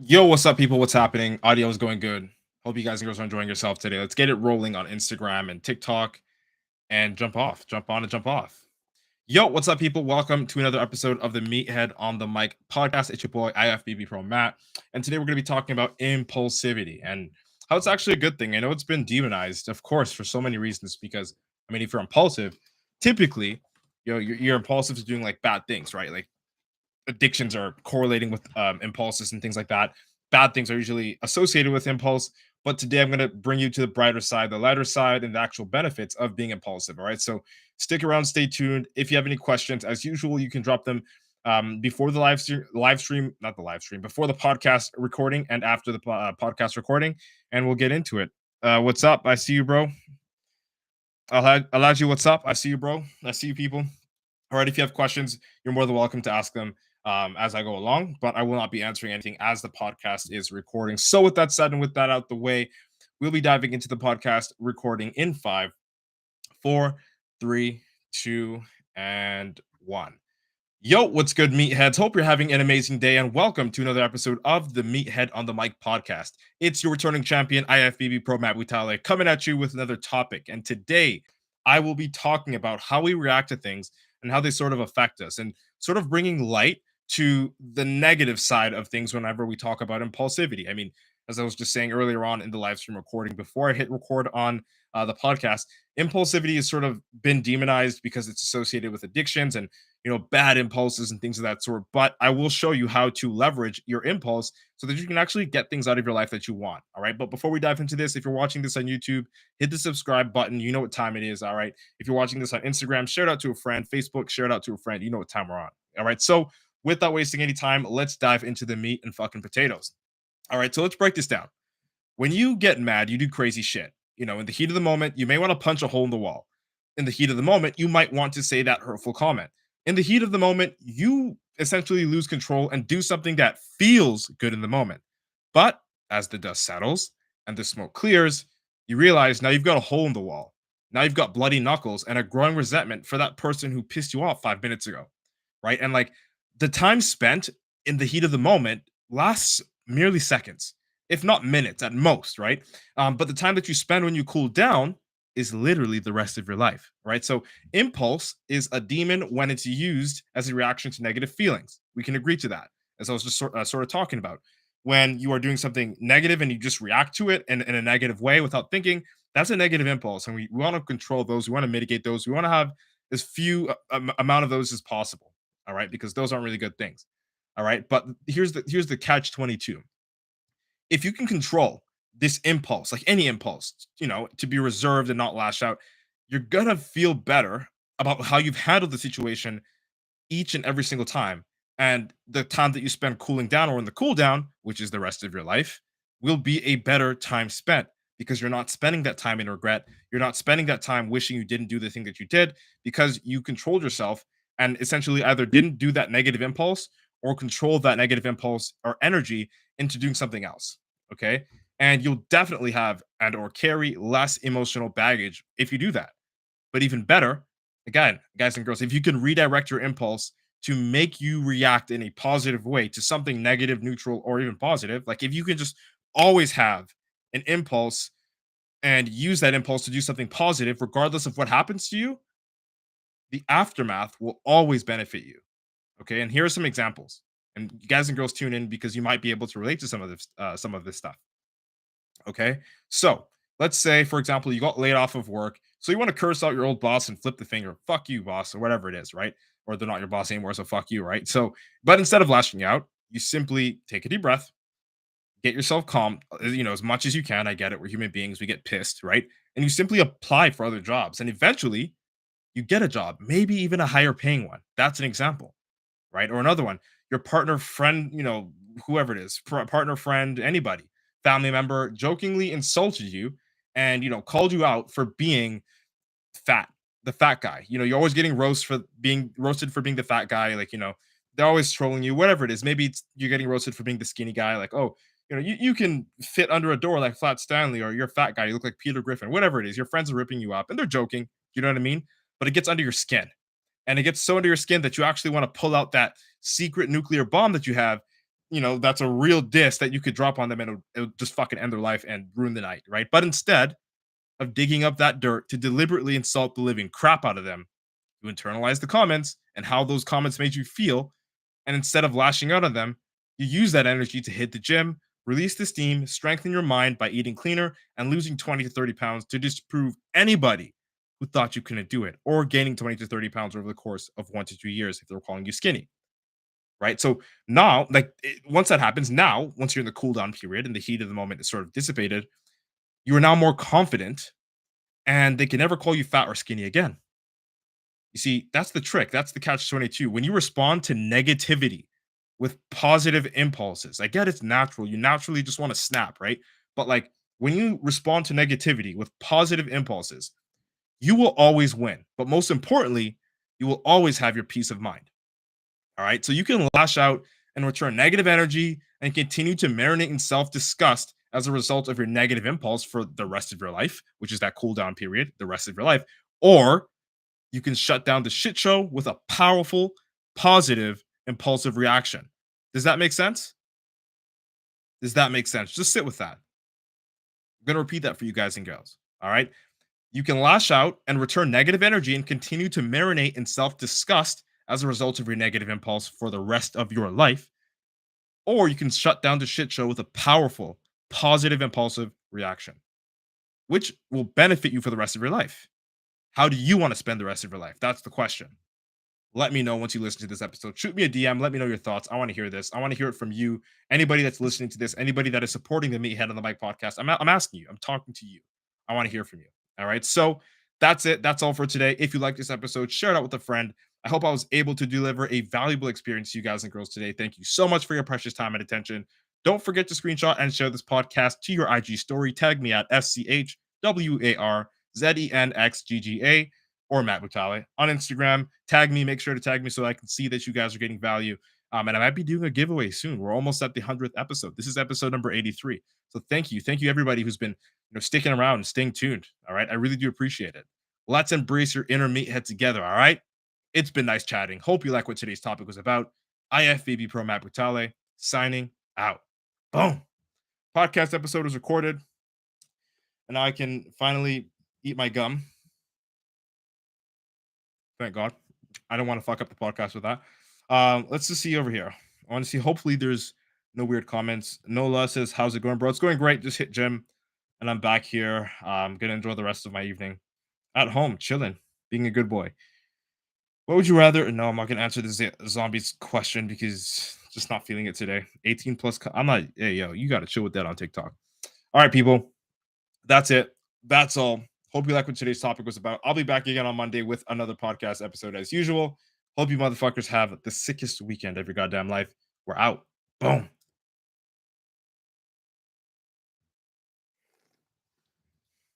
Yo, what's up, people? What's happening? Audio is going good. Hope you guys and girls are enjoying yourself today. Let's get it rolling on Instagram and TikTok and jump on and jump off. Yo, what's up, people? Welcome to another episode of the Meathead on the Mic podcast. It's your boy, IFBB PRO Matt. And today we're going to be talking about impulsivity and how it's actually a good thing. I know it's been demonized, of course, for so many reasons because, if you're impulsive, typically, you're impulsive to doing like bad things, right? Like addictions are correlating with impulses and things like that. Bad things are usually associated with impulse. But today I'm going to bring you to the brighter side, the lighter side, and the actual benefits of being impulsive. All right. So stick around, stay tuned. If you have any questions, as usual, you can drop them before the live stream, not the live stream, before the podcast recording and after the podcast recording, and we'll get into it. What's up? I see you, bro. Elijah, what's up? I see you, bro. I see you, people. All right, if you have questions, you're more than welcome to ask them as I go along, but I will not be answering anything as the podcast is recording. So, with that said, and with that out the way, we'll be diving into the podcast recording in 5, 4, 3, 2, and 1. Yo, what's good, meatheads? Hope you're having an amazing day, and welcome to another episode of the Meathead on the Mic podcast. It's your returning champion, IFBB PRO Matt Witale, coming at you with another topic. And today, I will be talking about how we react to things and how they sort of affect us, and sort of bringing light to the negative side of things whenever we talk about impulsivity. As I was just saying earlier on in the live stream recording, before I hit record on the podcast, impulsivity has sort of been demonized because it's associated with addictions and bad impulses and things of that sort. But I will show you how to leverage your impulse so that you can actually get things out of your life that you want. All right. But before we dive into this, if you're watching this on YouTube, hit the subscribe button. You know what time it is. All right. If you're watching this on Instagram, share it out to a friend. Facebook, share it out to a friend. You know what time we're on. All right. So without wasting any time, let's dive into the meat and fucking potatoes. All right. So let's break this down. When you get mad, you do crazy shit. In the heat of the moment, you may want to punch a hole in the wall. In the heat of the moment, you might want to say that hurtful comment. In the heat of the moment, you essentially lose control and do something that feels good in the moment. But as the dust settles and the smoke clears, you realize now you've got a hole in the wall. Now you've got bloody knuckles and a growing resentment for that person who pissed you off 5 minutes ago. Right. And like the time spent in the heat of the moment lasts merely seconds, if not minutes at most. Right. But the time that you spend when you cool down is literally the rest of your life, right? So impulse is a demon when it's used as a reaction to negative feelings. We can agree to that, as I was just sort of talking about. When you are doing something negative and you just react to it in a negative way without thinking, that's a negative impulse. And we want to control those. We want to mitigate those. We want to have as few amount of those as possible, all right? Because those aren't really good things, all right? But here's the catch 22. If you can control this impulse, like any impulse, to be reserved and not lash out, you're gonna feel better about how you've handled the situation each and every single time. And the time that you spend cooling down or in the cool down, which is the rest of your life, will be a better time spent because you're not spending that time in regret. You're not spending that time wishing you didn't do the thing that you did because you controlled yourself and essentially either didn't do that negative impulse or control that negative impulse or energy into doing something else. Okay. And you'll definitely have and or carry less emotional baggage if you do that. But even better, again, guys and girls, if you can redirect your impulse to make you react in a positive way to something negative, neutral, or even positive, like if you can just always have an impulse and use that impulse to do something positive, regardless of what happens to you, the aftermath will always benefit you. Okay, and here are some examples. And guys and girls, tune in because you might be able to relate to some of this stuff. Okay. So let's say, for example, you got laid off of work. So you want to curse out your old boss and flip the finger, fuck you, boss, or whatever it is, right? Or they're not your boss anymore. So fuck you, right? So, but instead of lashing out, you simply take a deep breath, get yourself calm, as much as you can. I get it. We're human beings. We get pissed, right? And you simply apply for other jobs. And eventually you get a job, maybe even a higher paying one. That's an example, right? Or another one, your partner, friend, whoever it is, partner, friend, anybody, family member jokingly insulted you and, called you out for being fat, the fat guy. You're always getting roasted for being the fat guy. Like, they're always trolling you, whatever it is. Maybe you're getting roasted for being the skinny guy. Like, oh, you can fit under a door like Flat Stanley, or you're a fat guy. You look like Peter Griffin, whatever it is. Your friends are ripping you up and they're joking. You know what I mean? But it gets under your skin, and it gets so under your skin that you actually want to pull out that secret nuclear bomb that you have that's a real diss that you could drop on them and it'll just fucking end their life and ruin the night, right? But instead of digging up that dirt to deliberately insult the living crap out of them, you internalize the comments and how those comments made you feel. And instead of lashing out on them, you use that energy to hit the gym, release the steam, strengthen your mind by eating cleaner, and losing 20 to 30 pounds to disprove anybody who thought you couldn't do it, or gaining 20 to 30 pounds over the course of 1 to 2 years if they're calling you skinny. Right. So now, once that happens, now, once you're in the cool down period and the heat of the moment is sort of dissipated, you are now more confident and they can never call you fat or skinny again. You see, that's the trick. That's the catch 22. When you respond to negativity with positive impulses, I get it's natural. You naturally just want to snap, right? But like when you respond to negativity with positive impulses, you will always win. But most importantly, you will always have your peace of mind. All right. So you can lash out and return negative energy and continue to marinate in self disgust as a result of your negative impulse for the rest of your life, which is that cool down period, the rest of your life. Or you can shut down the shit show with a powerful, positive, impulsive reaction. Does that make sense? Does that make sense? Just sit with that. I'm going to repeat that for you guys and girls. All right. You can lash out and return negative energy and continue to marinate in self disgust as a result of your negative impulse for the rest of your life. Or you can shut down the shit show with a powerful, positive, impulsive reaction, which will benefit you for the rest of your life. How do you want to spend the rest of your life? That's the question. Let me know once you listen to this episode. Shoot me a DM. Let me know your thoughts. I want to hear this. I want to hear it from you. Anybody that's listening to this, anybody that is supporting the Meathead on the Mic podcast, I'm asking you. I'm talking to you. I want to hear from you. All right. So that's it. That's all for today. If you like this episode, share it out with a friend. I hope I was able to deliver a valuable experience to you guys and girls today. Thank you so much for your precious time and attention. Don't forget to screenshot and share this podcast to your IG story. Tag me at SCHWARZENXGGA or Matt Butale on Instagram. Tag me. Make sure to tag me so I can see that you guys are getting value. And I might be doing a giveaway soon. We're almost at the 100th episode. This is episode number 83. So thank you. Thank you, everybody who's been sticking around and staying tuned. All right. I really do appreciate it. Let's embrace your inner meathead together. All right. It's been nice chatting. Hope you like what today's topic was about. IFBB Pro Matt Butale signing out. Boom. Podcast episode was recorded. And now I can finally eat my gum. Thank God. I don't want to fuck up the podcast with that. Let's just see over here. I want to see. Hopefully, there's no weird comments. Nola says, "How's it going, bro? It's going great. Just hit gym, and I'm back here. I'm gonna enjoy the rest of my evening at home, chilling, being a good boy." What would you rather? No, I'm not gonna answer the zombies question because just not feeling it today. 18 plus. I'm not. Hey, yo, you gotta chill with that on TikTok. All right, people. That's it. That's all. Hope you like what today's topic was about. I'll be back again on Monday with another podcast episode as usual. Hope you motherfuckers have the sickest weekend of your goddamn life. We're out. Boom.